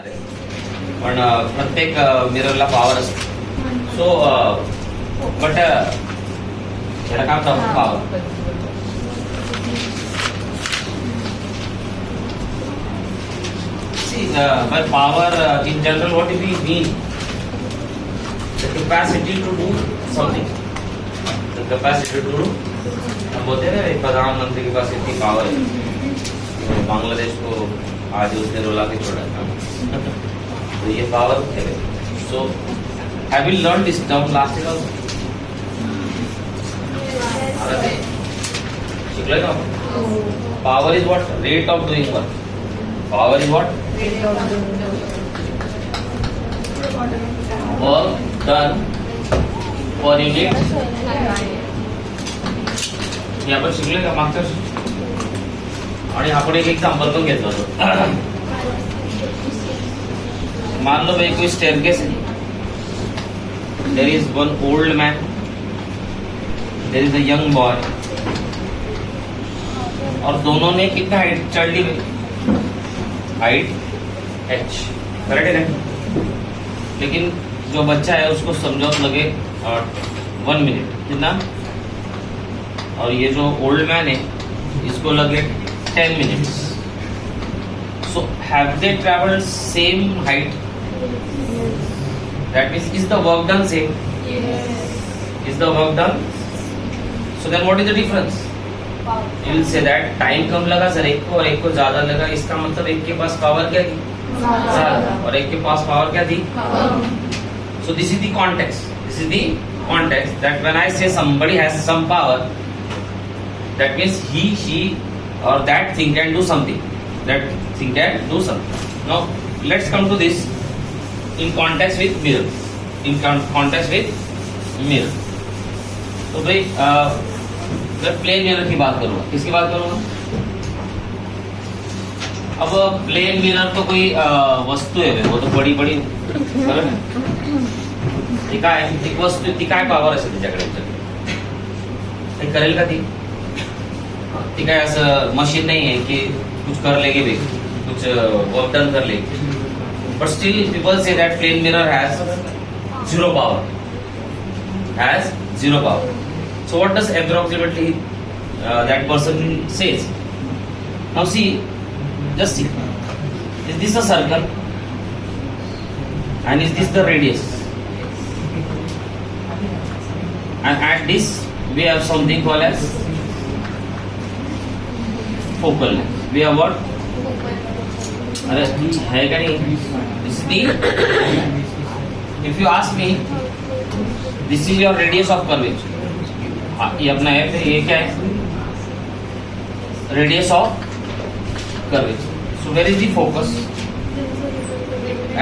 पण प्रत्येक मिररला पॉवर असते. सो बट याला काय म्हणतात power. See, by power in general, what do we mean? The capacity to do something. The capacity to do. हम बोलते हैं ना प्रधानमंत्री के पास इतनी पावर है तो बांग्लादेश को आज उसने रुला के छोड़ा था. तो ये पावर है. So have you learned this term last year also? शिकले ना. Power is what? Rate of doing work. Power is what? Work done per unit. हे आपण शिकले का मागच्या आणि आपण एक एक्झाम्पल पण घेतलं होतं. मान लो भाई कोई स्टेयरकेस है. There is one old man, there is a young boy, और दोनों ने कितना हाइट चढ़ ली. हाइट h करेक्ट है ना. लेकिन जो बच्चा है उसको समझौत लगे 1 मिनट कितना, और ये जो ओल्ड मैन है इसको लगे 10 minutes. So have they travelled same height? That means is the work done same? Is the work done? So then what is the difference? You will say that time कम लगा sir एक को और एक को ज्यादा लगा. इसका मतलब एक के पास पावर क्या थी? ज्यादा. और एक के पास पावर क्या थी? So this is the context. This is the context that when I say somebody has some power, that means he, she, or that thing can do something. That thing can do something. Now let's come to this in context with mirror. In context with mirror. तो भाई मैं plane mirror की बात करूंगा. किसकी बात करूंगा? अब प्लेन मिरर तो कोई वस्तू आहे, वो तो बडी बडी बरोबर. ती काय एक वस्तू, ती काय पावर असेल तिच्याकडे? ते करेल का ती? ती काय असं मशीन नाही आहे की कुछ कर लेगी भी, कुछ वर्क डन कर लेगी. But still people say that plane mirror has zero power. Has zero power. So what does approximately that person says? Now see, just see. Is this a circle? And is this the radius? And at this we have something called as focal length. We have what? अरे है क्या नहीं? This is the. If you ask me, this is your radius of curvature. ये अपना है. ये क्या है? Radius of curvature. So where is the focus?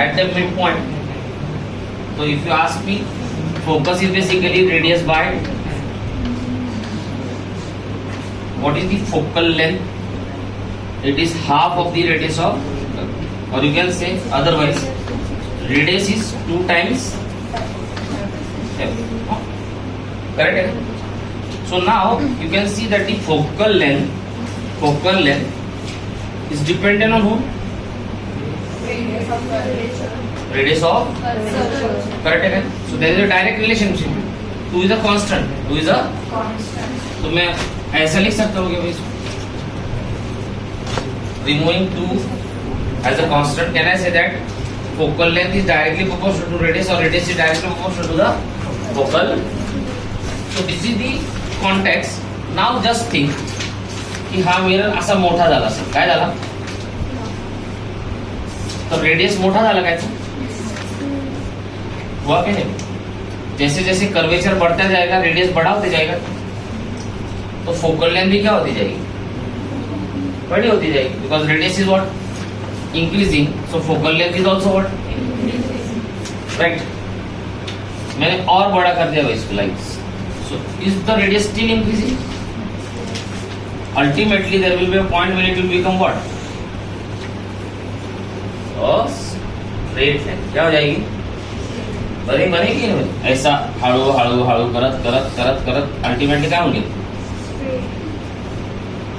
At the mid point. तो if you ask me, focus is basically radius by what is the focal length. It is half of the radius of, और you can say otherwise radius is 2 times f. Correct है? So now you can see that the focal length is dependent on whom? Radius of correct है? So there is a direct relationship. 2 is a constant. 2 is a constant. तो मैं ऐसा लिख सकता हूँ कि भाई removing 2 as a constant, can I say that focal length is directly proportional to radius, or radius is directly proportional to the focal? So this is the context. Now just think की हा mirror असा मोठा झाला असेल. काय झाला? तो radius मोठा झाला काय? हुआ क्या नहीं? जैसे जैसे कर्वेचर बढ़ता जाएगा रेडियस बड़ा होते जाएगा, तो फोकल लेंथ भी क्या होती जाएगी? बड़ी होती जाएगी. Because radius is what? Increasing. So focal length is also what? Right. मैंने और बड़ा कर दिया इसको like. So is the radius still increasing? Ultimately there will be a point when it will become what? A straight line. क्या हो जाएगी? बनेगी नहीं? ऐसा हळू हळू हळू करत करत करत करत अल्टिमेटली काय होंगे?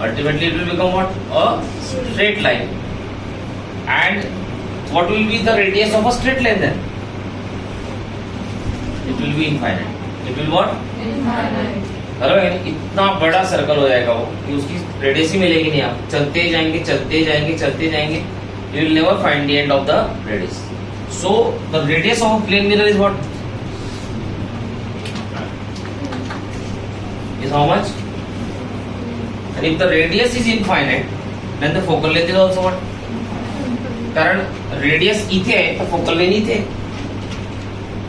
Ultimately it will become what? A straight line. And what will be the radius of a straight line then? It will be infinite. It will what? Infinite. बराबर है? इतना बड़ा सर्कल हो जाएगा वो कि उसकी रेडियस ही मिलेगी नहीं. आप चलते जाएंगे चलते जाएंगे चलते जाएंगे, you will never find the end of the radius. So the radius of a plane mirror is what? Is how much? And if the radius is infinite, then the focal length is also what? कारण radius इथे आहे तर focal length इथे आहे.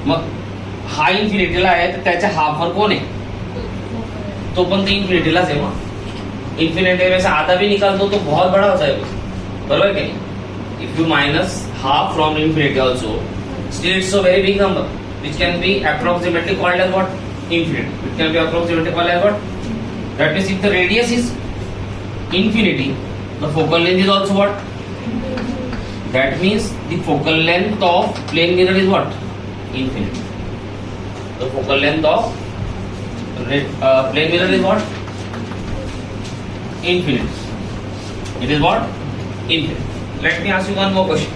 मग हा इन्फिनिटीला आहे तर त्याच्या हाफवर कोण आहे? तो पण तो इन्फिनिटीलाच आहे. मग इन्फिनिटी में से आधा भी निकाल दो तो बहुत बड़ा हो जाएगा. बरोबर की नहीं? If you minus half from infinity also, still it's a very big number which can be approximately called as what? Infinity. It can be approximately called as what? That means if the radius is infinity, the focal length is also what? That means the focal length of plane mirror is what? Infinity. The focal length of plane mirror is what? Infinity. It is what? Infinity. Let me ask you one more question.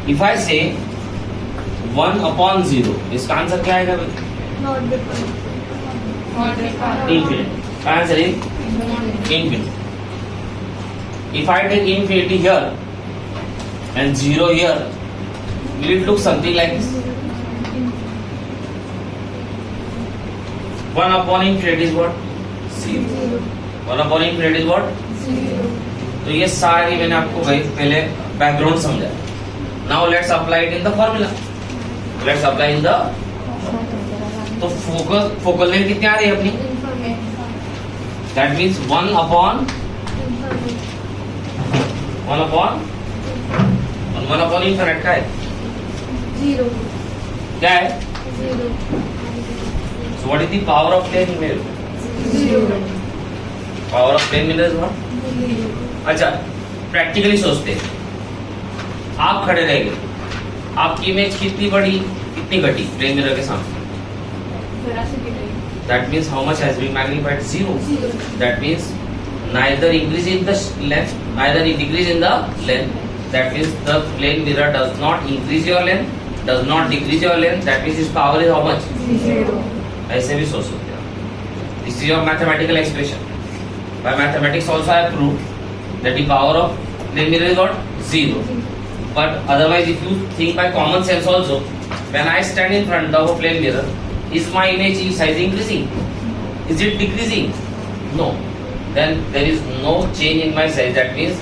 If I say 1/0, इसका answer क्या आएगा भाई? Not defined. Infinity. Answer is infinity. If I take infinity here and 0 here, will it look something like this? 1/infinity is what? 0. 1/infinity is what? 0. तो ये सारी मैंने आपको भाई पहले बैकग्राउंड समझाया. Now let's apply it in the formula. Let's apply in the. तो focal length कितनी आ रही है अपनी? That means 1/1/1/. 1 infinite क्या है? 0. क्या है? 0. So what is the power of plane mirror? 0. Power of plane mirror is what? 0. अच्छा, प्रैक्टिकली सोचते हैं. आप खड़े रह गए, आपकी इमेज कितनी बड़ी कितनी घटी प्लेन मिरर के सामने? That means how much has been magnified? 0. That means neither increase in the length, neither decrease in the length. That means the plane mirror does not increase your length, does not decrease your length. That means its power is how much? 0. ऐसे भी सोच सकते हैं. This is your mathematical expression. By mathematics also I have proved that the power of plane mirror is what? 0. But otherwise, if you think by common sense also, when I stand in front of a plane mirror, is my image size increasing? Is it decreasing? No. Then there is no change in my size. That means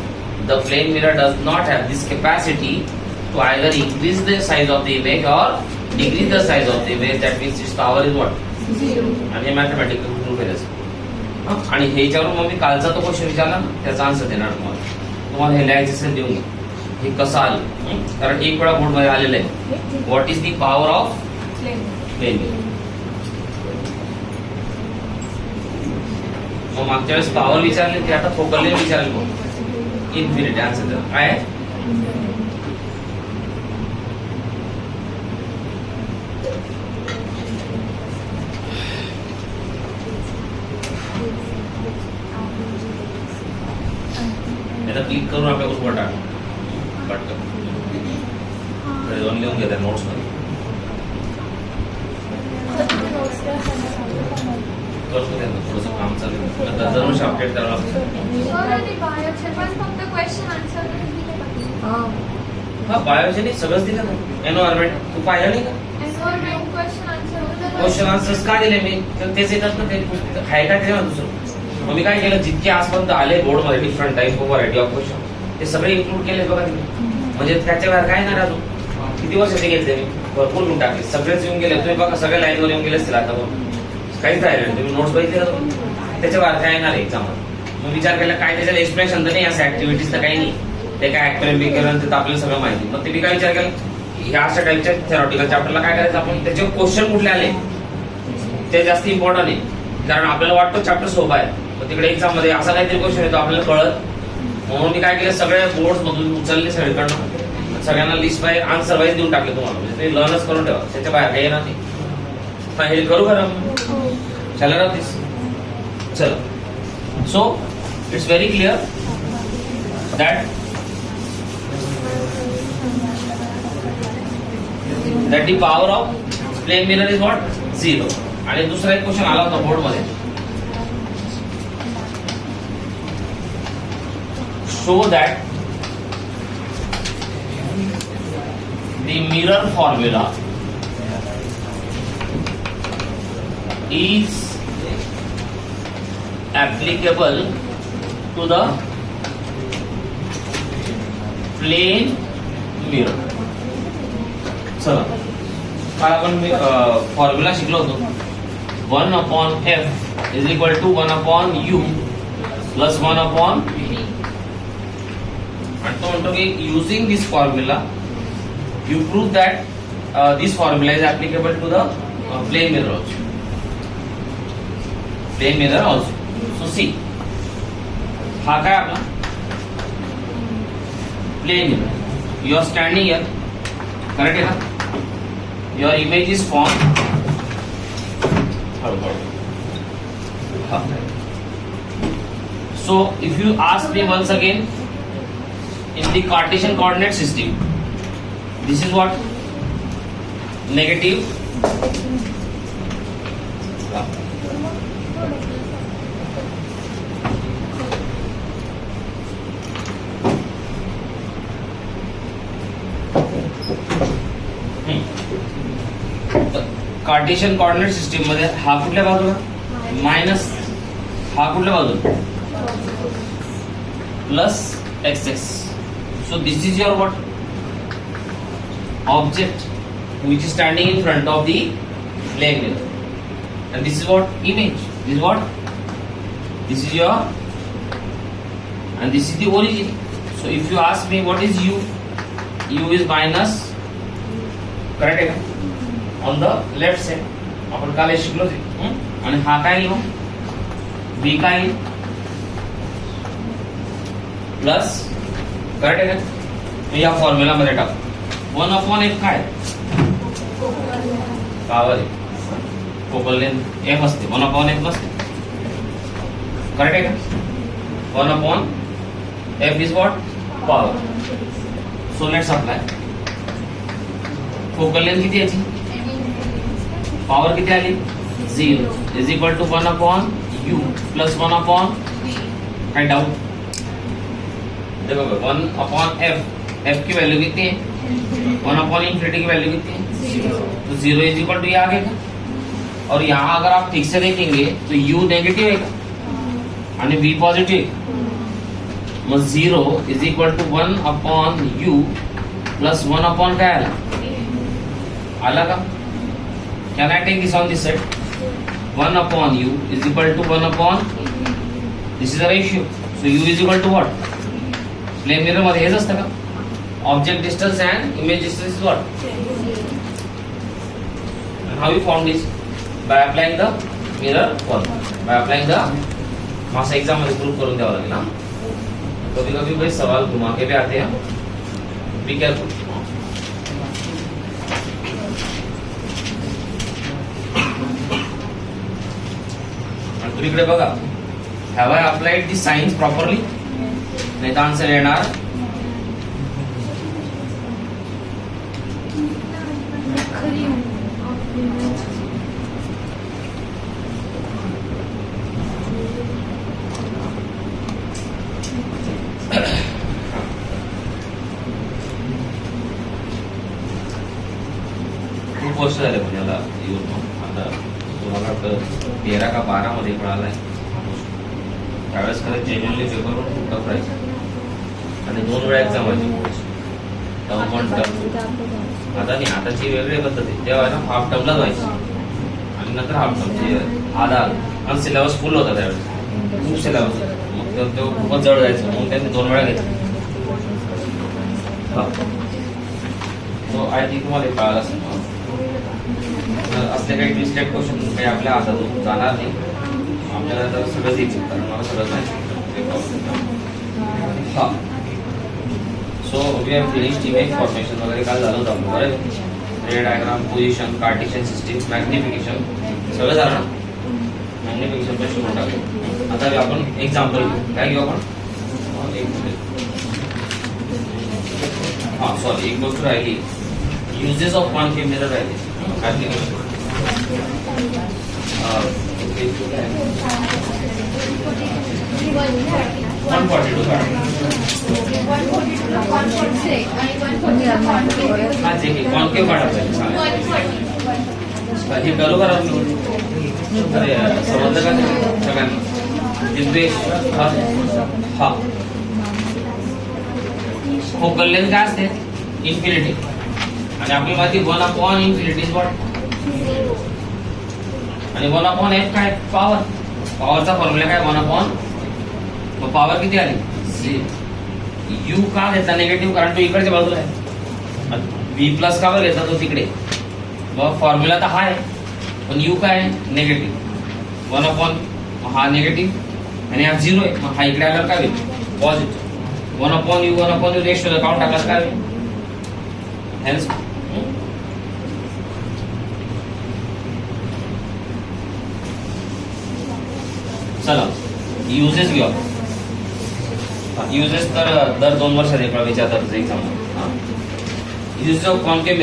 the plane mirror does not have this capacity to either increase the size of the image or decrease the size of the image. That means its power is what? 0. आणि हे mathematical proof आहे. आणि ह्याच्यावरून मग मी कालचा तो question विचारला ना, त्याचा answer देणार तुम्हाला हे लिहायचं असेल देऊन घ्या. हे कसं आलं? कारण एक वेळा बोर्ड मध्ये आलेलं आहे. What is the power of plane mirror? मग मागच्या वेळेस पॉवर विचारले ते आता फोकल लेंथ विचारले. मग इन्फिनिटी आन्सर द्या. काय आहे? क्लिक करून आपल्या उस बटन पटकन लिहून घेतात नोट्स मध्ये. थोडंसं काम चालू आहे, दरवर्षी अपडेट करावं लागतं. हा बायोजेनिक सगळंच दिलं ना. एन्व्हायरमेंट तू पाहिलं नाही का? क्वेश्चन आन्सर्स का दिले मी? तेच येतात ना. ते आहे का ते ना दुसरं. मग मी काय केलं, जितके आजपर्यंत आले बोर्ड मध्ये different type of variety of question ते सगळे इन्क्लूड केले बघा तिथे. म्हणजे त्याच्या बाहेर काय नाही अजून. किती वर्षाचे घेतले मी? भरपूर लिहून टाकले. सगळेच येऊन गेले. तुम्ही बघा सगळ्या लाईनवर येऊन गेले असतील आता. काहीच राहिले तुम्ही नोट्स बघितले त्याच्या बाहेर काय येणार आहे एक्झामवर. मग विचार केला काय त्याच्यात एक्सप्लेनेशन तर नाही, असं ऍक्टिव्हिटीज तर काही नाही. ते काय ऍक्टिव्हिटी बी केलं तर आपल्याला सगळं माहिती. मग ते मी काय विचार केला, ह्या अशा टाईपच्या थेरॉटिकल चॅप्टरला काय करायचं आपण, त्याचे क्वेश्चन कुठले आले ते जास्त इम्पॉर्टंट आहे. कारण आपल्याला वाटतं चॅप्टर सोपा आहे, मग तिकडे एक्झाम मध्ये असा काहीतरी क्वेश्चन येतो आपल्याला कळत. म्हणून मी काय केलं, सगळ्या बोर्ड मधून उचलले सगळीकडनं, सगळ्यांना लिस्ट वाईज आन्सर वाईज देऊन टाकले तुम्हाला. म्हणजे तुम्ही लर्नच करून ठेवा, त्याच्या बाहेर काही येणार नाही. हे करू खरं चला ना दिस. चलो, so it's very clear that that the power of plane mirror is what 0. आणि दुसरा एक क्वेश्चन आला होता बोर्ड मध्ये, show that the mirror formula is applicable to the plane mirror. चला काल आपण फॉर्म्युला शिकलो होतो 1/f is equal to 1/u plus 1/v. आणि तो म्हणतो की using this formula you prove that this formula is applicable to the plane mirror also. Plane mirror also. So see, हा काय आपला plane mirror. You are standing here, correct है ना? Your image is formed. So if you ask me once again, in the Cartesian coordinate system, this is what? Negative. Cartesian coordinate system मध्ये हा कुठल्या बाजूला minus, हा कुठल्या बाजूला plus x. So this is your what object which is standing in front of the plane mirror, and this is what image, this is what, this is your, and this is the origin. So if you ask me what is u is minus, correct है on the left side. आपण काल हे शिकलो ते. आणि हा काय लिहू, b काय प्लस, करेक्ट आहे का. या फॉर्म्युला मध्ये टाक 1/f काय पॉवर फोकल लेंथ f असते, 1/f नसते, करेक्ट आहे का. 1/f is what power. So let's apply. Focal length किती याची, पॉवर किती आली 0 is equal to 1/u plus 1/v. काय डाउट, देखो 1/f, f की वैल्यू कितनी है 1/∞ की वैल्यू कितनी है 0. तो 0 इज इक्वल टू ये आ गया. और यहाँ अगर आप ठीक से देखेंगे तो u नेगेटिव है आणि v पॉझिटिव्ह. मग 0 is equal to 1/u plus 1/, काय आला का. Can I take this on this side? 1/u is equal to 1/, this is a ratio. So u is equal to what? Plane mirror मध्ये हेच असतं का. Object distance and image distance is what? And how you found this? By applying the mirror formula. By applying the mass exam मध्ये proof करून द्यावं लागेल ना. कभी कभी भाई सवाल घुमा के भी आते हैं. Be careful. इकडे बघा, have I applied the signs properly, नाही तर आन्सर येणार खूप वर्ष झाले म्हणजे याला येऊन. आता तुम्हाला 13 का 12 मध्ये कळालाय. त्यावेळेस खरं जेन्युअनली पेपरवर खूप टफ राहायचं आणि 2 वेळा एक्झाम व्हायची, टर्म 1 टर्म 2. आता नाही, आताची वेगळी पद्धत आहे. तेव्हा ना हाफ टर्मलाच व्हायची आणि नंतर हाफ टर्म आधा, आणि सिलेबस फुल होता त्यावेळेस, खूप सिलेबस. मग तो खूपच जड जायचं, मग त्यांनी 2 वेळा घेतलं. सो आय थिंक तुम्हाला कळालं असेल. असले काही ट्विस्टेड क्वेश्चन काही आपल्या हातातून जाणार नाही. आपल्याला तर सगळंच येईल, कारण मला सगळंच नाही. हा, so we have finished image formation वगैरे काल झालं होतं आपलं, बरं. Ray diagram, position, Cartesian system, magnification सगळं झालं ना. मॅग्निफिकेशन पण शिकून टाकलं. आता आपण एक्झाम्पल काय घेऊ आपण. हा सॉरी, एक गोष्ट राहिली. Uses of concave mirror आहे application. वन 142 का हा जे की कॉन्केव काढायचं हे करू करा अरे समजलं का सगळ्यांना दिव्येश हा फोकल लेंथ काय असते इन्फिनिटी आणि आपली माहिती 1/∞ इज व्हॉट आणि 1/f काय पॉवर पॉवरचा फॉर्म्युला काय 1/, मग पॉवर किती आली यू का घेतला निगेटिव्ह कारण तो इकडच्या बाजूला आहे बी प्लस का बरं घेतला तो तिकडे मग फॉर्म्युला तर हा आहे पण यू काय आहे निगेटिव्ह 1/, हा निगेटिव्ह आणि हा 0 आहे मग हा इकडे आल्यावर काय होईल पॉझिटिव्ह 1/u रेशो काउंट टाकला काय होईल हेन्स चला युजेस घेऊ युजेस तर दर 2 वर्षात एक विचारतात exam uses of concave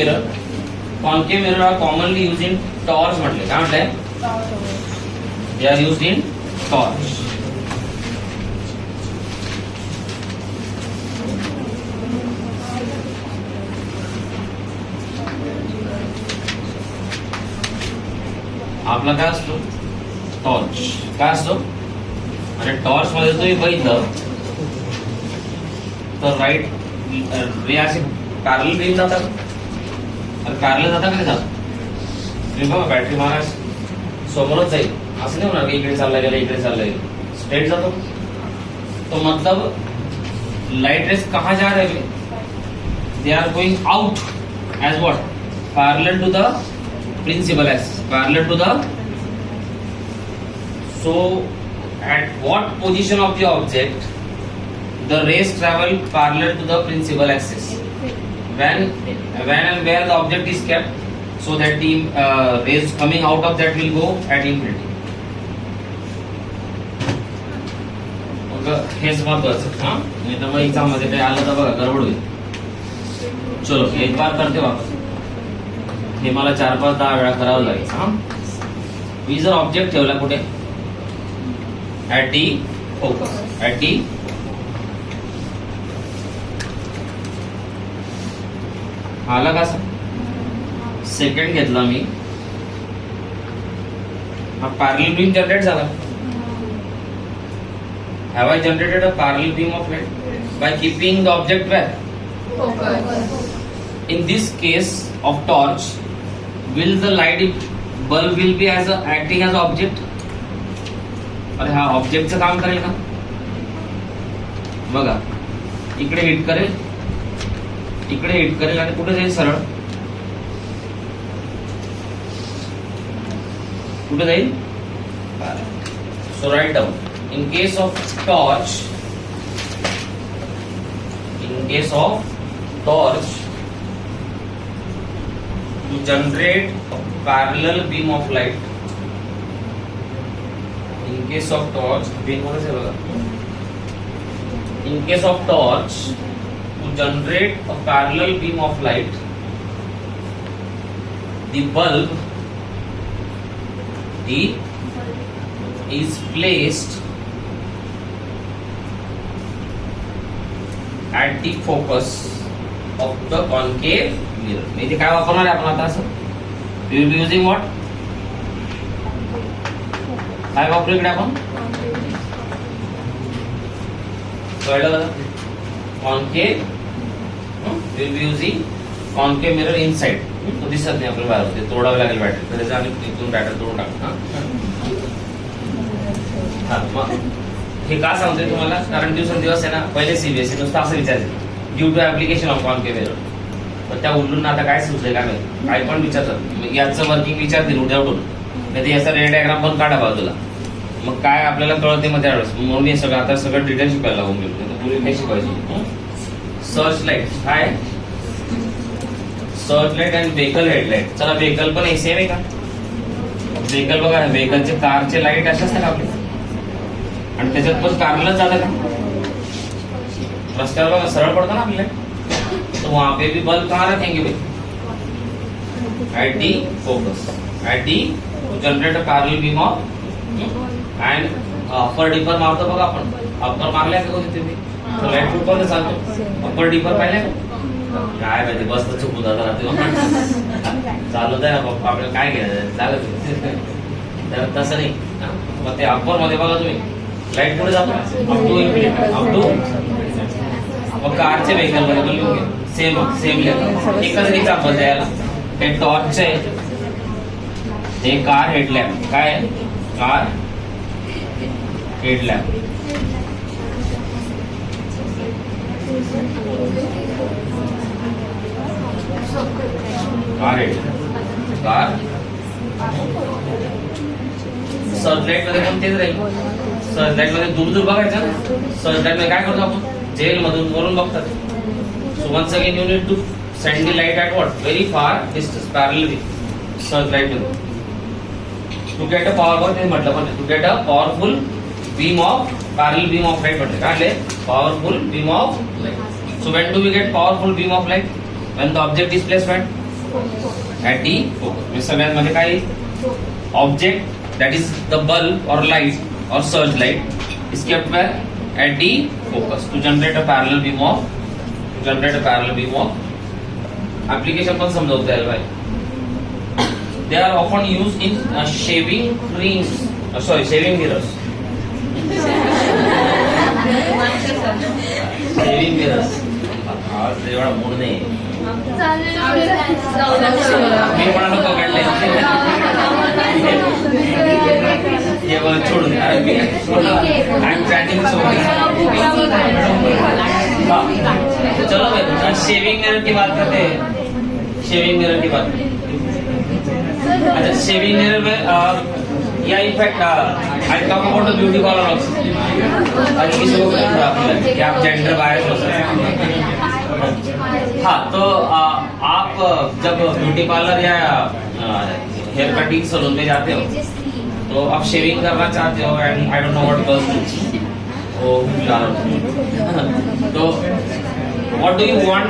mirror are commonly use in torch म्हटले काय म्हटलंय they are used in torch आपला काय असतो टॉर्च काय असतो आणि टॉर्च मध्ये तुम्ही बघितलं तर राईट रे असे पॅरलल बीम जातात आणि पॅरलल जाता कधी जात तुम्ही बघा बॅटरी महाराज समोरच जाईल असं नाही होणार की इकडे चालला गेला इकडे चालला गेला स्ट्रेट जातो तो मतलब लाइट रेस कहाँ जा रहे हैं they are going out as what parallel to the principal axis parallel to the so at what position of the object the rays travel parallel to the principal axis when and where the object is kept so that the rays coming out of that will go at infinity हेच महत्वाचं हा नाही तर मग exam मध्ये काही आलं तर बघा गडबड होईल चलो एक बार करते वापस हे मला 4-5-10 वेळा करावं लागेल हा मी जर ऑब्जेक्ट ठेवला कुठे at the focus at the आला का सेकंड घेतला मी हा पॅरलल बीम जनरेट झाला have I generated a parallel beam of light by keeping the object where in this case of torch will the light bulb will be as a acting as an object अरे हा ऑब्जेक्टचं काम करेल का बघा इकडे hit करेल आणि कुठे जाईल सरळ कुठे जाईल so write down in case of torch to generate parallel beam of light in case of torch to generate a parallel beam of light the bulb is placed at the focus of the concave mirror मी ते काय वापरणार आहे आपण आता असं we will be using what काय वापरू इकडे आपण कळलं का concave will be using concave mirror inside तो दिसत नाही आपल्याला बाहेर ते तोडावे लागेल बॅटरी तर त्याचा आणि इथून बॅटरी तोडून टाकू हा मग हे का सांगतोय तुम्हाला कारण दिवसेंदिवस आहे ना पहिले सीबीएसई नुसतं असं विचारायचं due to application of concave mirror पण त्या उलटून आता काय सुचलंय काय माहिती काय पण विचारतात याचं वर्किंग विचारतील उद्या उठून नाही याचा रेड डायग्राम पण काढा बाजूला मग काय आपल्याला कळते मग त्यावेळेस म्हणून हे सगळं आता सगळं डिटेल शिकायला लागून गेलो पूर्वी काय शिकवायची सर्च लाईट काय सर्च लाईट आणि व्हेकल हेडलाईट चला व्हेकल पण सेम आहे का व्हेकल बघा व्हेकलचे कारचे लाईट असे असतात आपले आणि त्याच्यात पण कारलाच जातं का रस्त्यावर बघा सरळ पडतो ना आपल्याला तो वहां पे भी बल्ब कहाँ रखेंगे भाई at the focus. At the to generate a parallel beam of and upper deeper मारतो बघा आपण. अपर मारलाय का कधी तुम्ही? तो लाईट फुट पण चालतो. अपर डीपर पाहिलंय का? काय माहिती बस तर चुकून जात राहते. चालू आहे ना आपल्याला काय घ्यायचं चालत तर तसं नाही. मग ते अपर मध्ये बघा तुम्ही लाईट पुढे जातो अप टू मग कारचे व्हेकल मध्ये पण लिहून घे. सेम एकच एक्झाम्पल द्यायला. हे टॉर्च आहे, हे कार हेडलॅम्प. काय आहे? Car headlamp. Car headlamp car Searchlight मध्ये पण तेच राहील. सर्चलाइट मध्ये दूर दूर बघायचं. सर्चलाइट मध्ये काय करतो आपण? जेल मधून वरून बघतात. So once again you need to send the light at what very far distance parallelly searchlight मध्ये टू गेट अ पॉवर. ते म्हटलं पण to get a powerful beam of parallel beam of light म्हटलं काय? Powerful beam of light. So when do we get powerful beam of light? When the object is placed at the focus. सगळ्यांमध्ये काय object that is the bulb or light or searchlight is kept where? At the focus to generate a parallel beam of application पण समजावता यायला पाहिजे. They are often used in shaving creams. Shaving mirrors. Shaving mirrors. आज एवढा mood नाही. मी म्हणालो पकडले. ये बोल छोड़ दे. अरे मैं आई एम चैटिंग सो चलो भाई शेविंग मिरर की बात करते हैं. शेविंग मिरर की बात. अच्छा शेविंग मिरर में या in fact I talk about the beauty parlour also. आज किसी को कि आप जेंडर बायस हो सकते हैं. हाँ तो आप जब ब्यूटी पार्लर या हेयर कटिंग सलून में जाते हो तो आप शेविंग करना चाहते हो and I don't know what girls do. तो what do you want?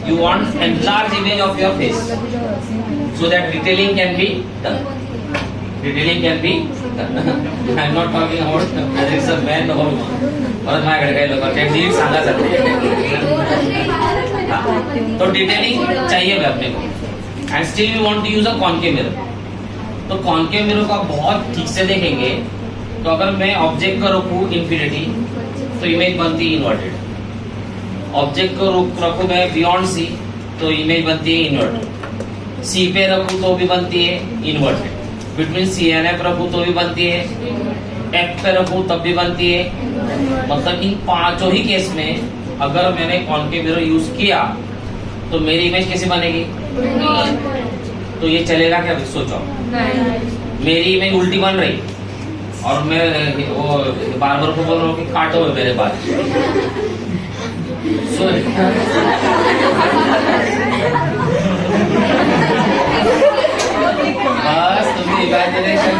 You want enlarge image of your face so that detailing can be done. Detailing can be done. I am not talking about whether it's a man और परत माझ्याकडे काही लोक NEET सांगा चालते. तो detailing चाहिए अपने को and still we want to use a concave mirror. तो कॉन्केव मिरर को आप बहुत ठीक से देखेंगे तो अगर मैं ऑब्जेक्ट को रोकूं इंफिनिटी तो इमेज बनती है इन्वर्टेड. ऑब्जेक्ट को रखूं मैं बियॉन्ड सी तो इमेज बनती है इन्वर्टेड. सी पे रखूं तो भी बनती है inverted. Between C and F रखूं तो भी बनती है. एफ पे रखूं तब भी बनती है. मतलब इन पांचों ही केस में अगर मैंने कॉन्केव मिरर यूज किया तो मेरी इमेज कैसी बनेगी? तो ये चलेगा क्या? सोचो. मेरी इमेज उल्टी बन रही और मैं वो बार्बर को बोल रहा हूँ कि काटो मेरे बाल. बस तुम्ही इमॅजिनेशन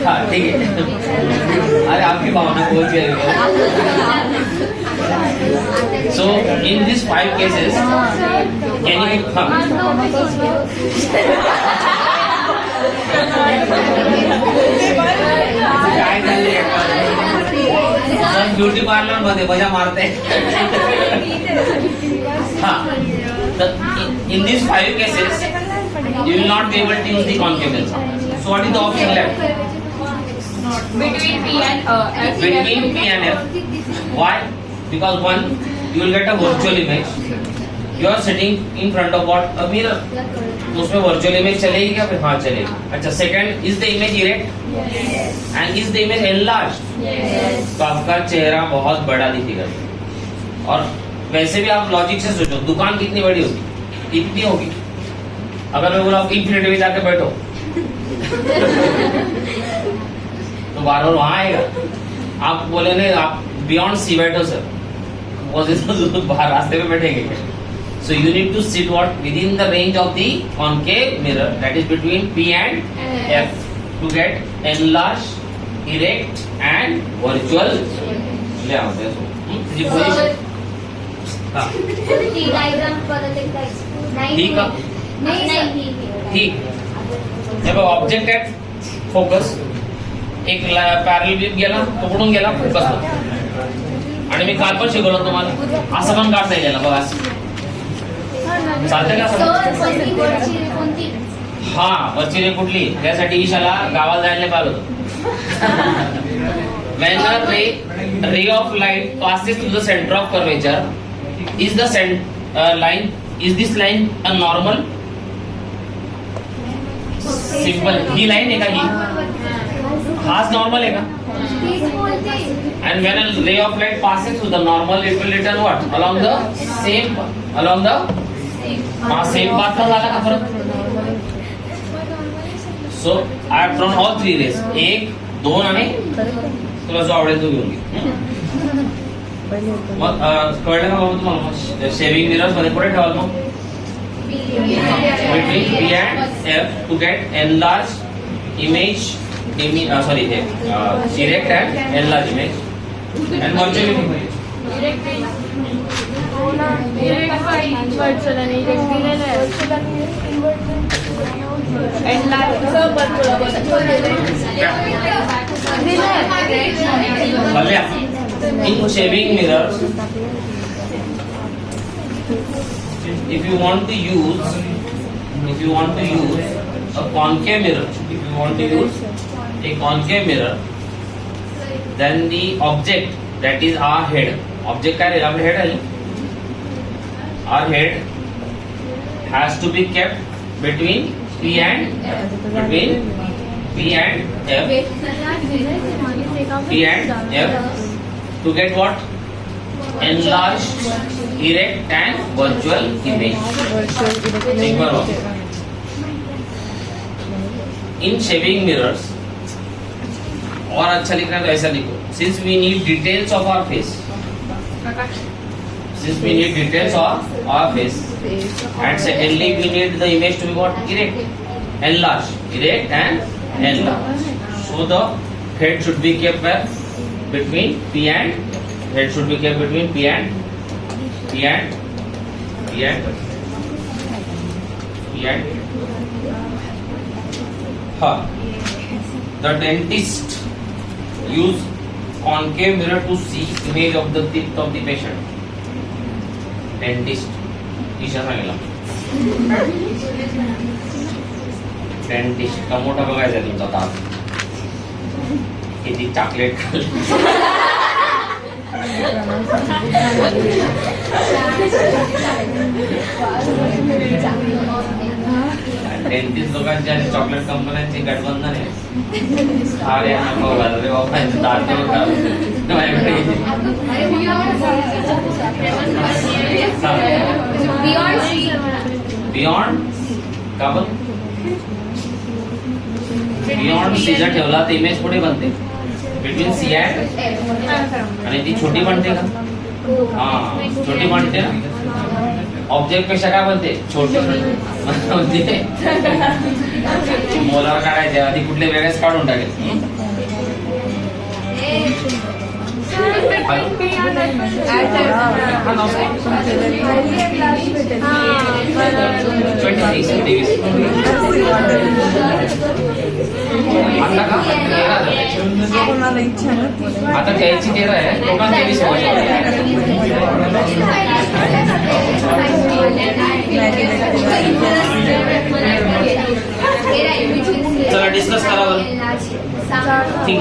हाँ ठीक है. अरे आपकी भावना पहुंच गई. So in this 5 cases can you beauty parlour मध्ये मजा मारते. हाँ in these 5 cases you will not be able to use the concave mirror. So what is the option left? Between P and F. Between P and F. Why? Because one, you will get a virtual image. You are sitting in front of what? A mirror. तो उसमें virtual image चलेगी क्या? फिर हाँ चलेगी. अच्छा second, is the image erect? Yes. And is the image enlarged? Yes. तो आपका चेहरा बहुत बड़ा दिखेगा. और वैसे भी आप लॉजिक से सोचो, दुकान कितनी बड़ी होगी? इतनी होगी. अगर मैं बोला इंफिनिटी में जाके बैठो तो बार बार वहां आएगा. आप बोले नहीं आप बियॉन्ड सी बैठो सर, वो बाहर रास्ते में बैठेंगे. So you need to sit what within the range of the concave mirror, that is between P and F, to get enlarged, erect and virtual layout. तुझी position हाँ ती डायग्राम परत एकदा नाही ठीक का? नाही ठीक. हे बघ ऑब्जेक्ट ऍट फोकस, एक पॅरल बीम गेला, तो कुठून गेला फोकस आणि मी काल पण शिकवलं तुम्हाला असं पण काढता येईल बघा असं चालतंय का असं? कोणती हा वरची रे कुठली त्यासाठी ईशाला गावाला जायला पाहिलं होतं. When a ray of light passes through the center of curvature, is this line a normal? Simple. He line आहे का ही? हाच नॉर्मल आहे का? And when a ray of light passes through the normal, it will return what? Along the same path ला झाला का परत? So I have drawn all three rays. एक, दोन आणि तुला जो आवडेल तो घेऊन घे. मग कळलं का बाबा तुम्हाला? शेविंग मिरर्स मध्ये पुढे ठेवाल मग between P and F to get enlarged image, erect and enlarged image and virtual image. In shaving mirrors, if you want to use a concave mirror, then the object, that is our head, object काय आपलं head आहे, our head has to be kept between P and F to get what? Enlarged, erect and virtual image. एक बार और. In shaving mirrors, और अच्छा लिखना है तो ऐसा लिखो. Since we need details of our face, and secondly we need the image to be what? Erect and enlarged. So the head should be kept between P and The dentist use concave mirror to see image of the teeth of the patient. Dentist Isha सांगितलं. Dentist का मोठा बघायचा तुमचा ताप किती chocolate खाल्ली. Dentist लोकांची आणि चॉकलेट कंपन्यांची गठबंधन आहे. अरे रे बाबा दात बियॉन्ड का बघ बियॉन्ड सी जर ठेवला तर इमेज पुढे बनते बिटवीन सी अँड आणि ती छोटी बनते का? हा छोटी बनते ना. ऑब्जेक्ट पेक्षा काय बनते? छोटी बनते. मोलार काढायचे आधी कुठले वेगळेच काढून टाकेल. आता घ्यायची 13 आहे लोकांना 23 चला डिस्कस करावं. ठीक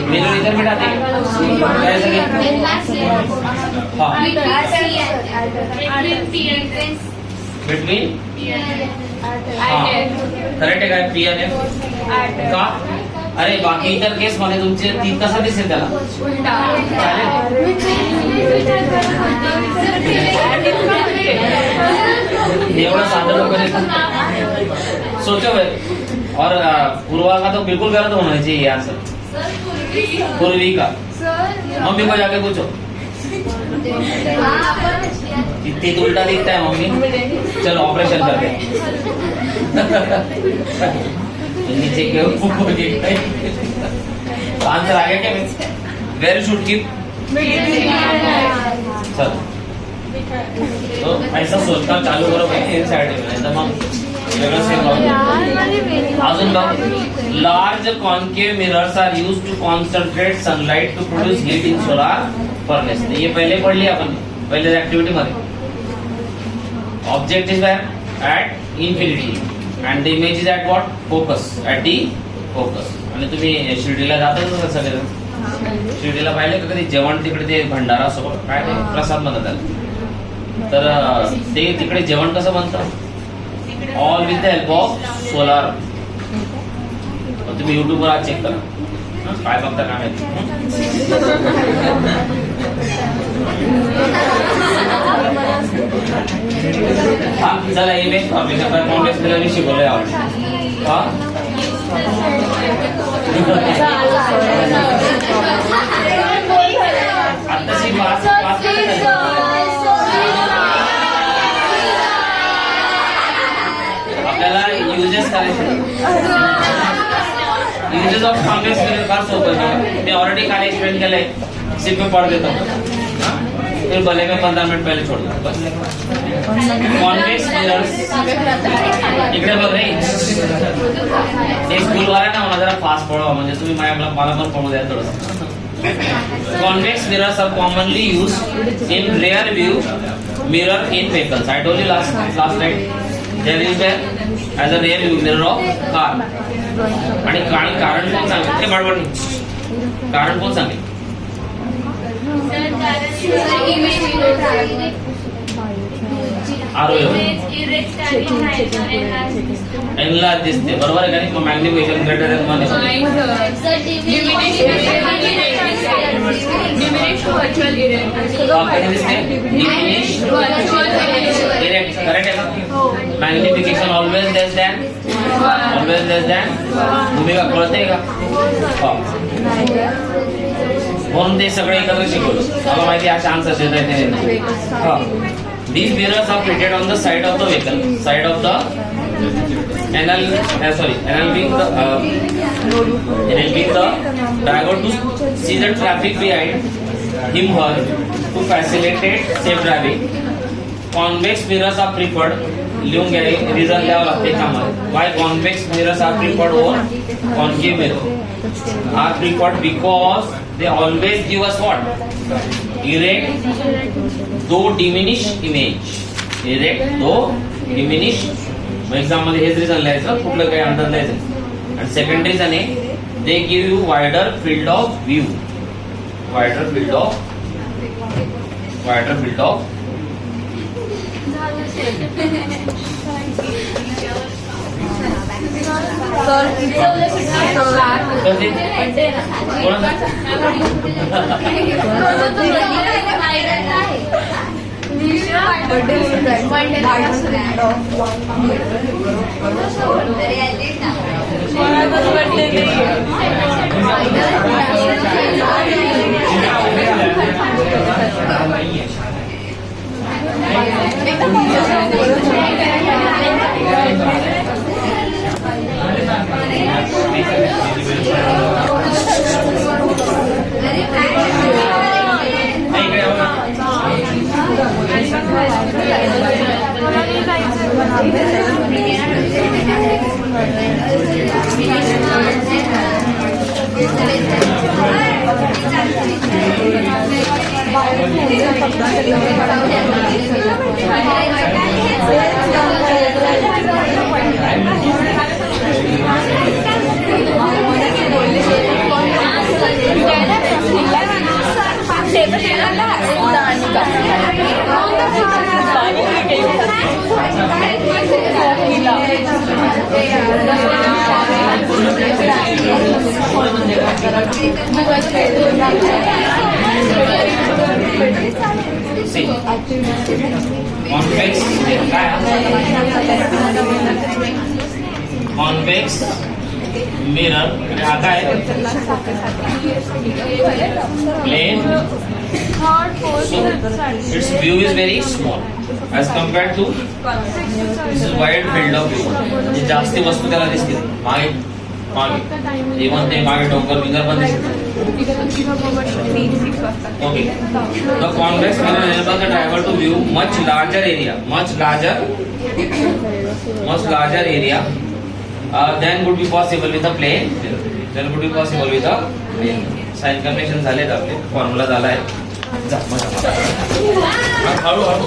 मेनू इधर मिटाते काय सगळे बिटवीन करेक्ट आहे काय? पी आणि एफ का? अरे बाकी इतर केस मध्ये तुमचे ती कसा दिसेल त्याला? एवढं साधन वगैरे सोचो भाई. और पूर्वा का तो बिल्कुल गलत होना चाहिए आंसर. पूर्वी का मम्मी को जाके पूछो. ते उल्टा दिखता है मम्मी, चलो ऑपरेशन करते हैं। नीचे के ऊपर आंसर आ गया क्या? Where should keep. चलो तो ऐसा सोचना चालू करो भाई, इन साइड में तो मग वेगळं सेम अजून बघ, large concave mirrors are use to concentrate sunlight to produce heat in solar furnace. ये पहिले पडली आपण पहिले ऍक्टिव्हिटी मध्ये। Object is where at infinity and the image is at what focus, at the focus. आणि तुम्ही शिर्डीला जाता ना सगळे, शिर्डीला पाहिले का कधी जेवण तिकडे ते भंडारा सोबत काय ते प्रसाद म्हणतात त्याला, तर ते तिकडे जेवण कसं बनतं? All with the help of solar. तुम्ही युट्यूब वर आज चेक करा, काय बघता काय माहिती। हा चला इमेज फॉर्मेशन कॉम्प्लेक्स मिरर शिकवलंय आपण। हा आताची पाच आपल्याला युजेस करायचे। युजेस ऑफ कॉम्प्लेक्स मिरर फार सोपं आहे, मी ऑलरेडी काल एक्सप्लेन केलंय, सिर्फ मैं पढ़ देता हूँ, फिर भले में 15 मिनट पहले छोड़ दूँ बस। कॉन्वेक्स मिरर्स इकडे बघ रे, हे स्कूल वाला ना मला जरा फास्ट पळवा, म्हणजे तुम्ही मला पण पळू द्या थोडं। Convex mirrors are commonly used in rear view mirror in vehicles. I told you last night there is there as a rear view mirror of car. आणि कारण कोण सांगेल? ते बडबड कारण कोण सांगेल? एनला दिसते बरोबर आहे का नाही? Magnification greater than 1 magnification always less than भूमिका कळते का? म्हणून ते सगळे एकत्र शिकवलं, मला माहिती अशा आन्सर देत आहे। These mirrors are fitted on the side of the vehicle, side of the enabling the driver to see the traffic behind him her to facilitate safe driving. Convex mirrors are preferred. लिहून घ्या, reason द्यावं लागते कामाला। Why convex mirrors are preferred over concave mirror? Are preferred because they always give us what? Erect though diminished image. Erect though diminished. Exam मध्ये हेच reason लिहायचं, कुठलं काही अंदाज लिहायचं। आणि सेकंड रिझन आहे they give you wider field of view, wider field of convex mirror आता है plane Third, fourth, So fifth, its view is very small as compared to this is wide field of view. म्हणजे जास्ती वस्तू त्याला दिसतील मागे मागे even ते मागे डोंगर बिंगर पण दिसतील. Okay. The convex mirror enables the driver to view much larger area than would be possible with a plane mirror. Then would be possible with a plane. Sign convention झालेत आपले फॉर्म्युला झाला आहे. हळूहळू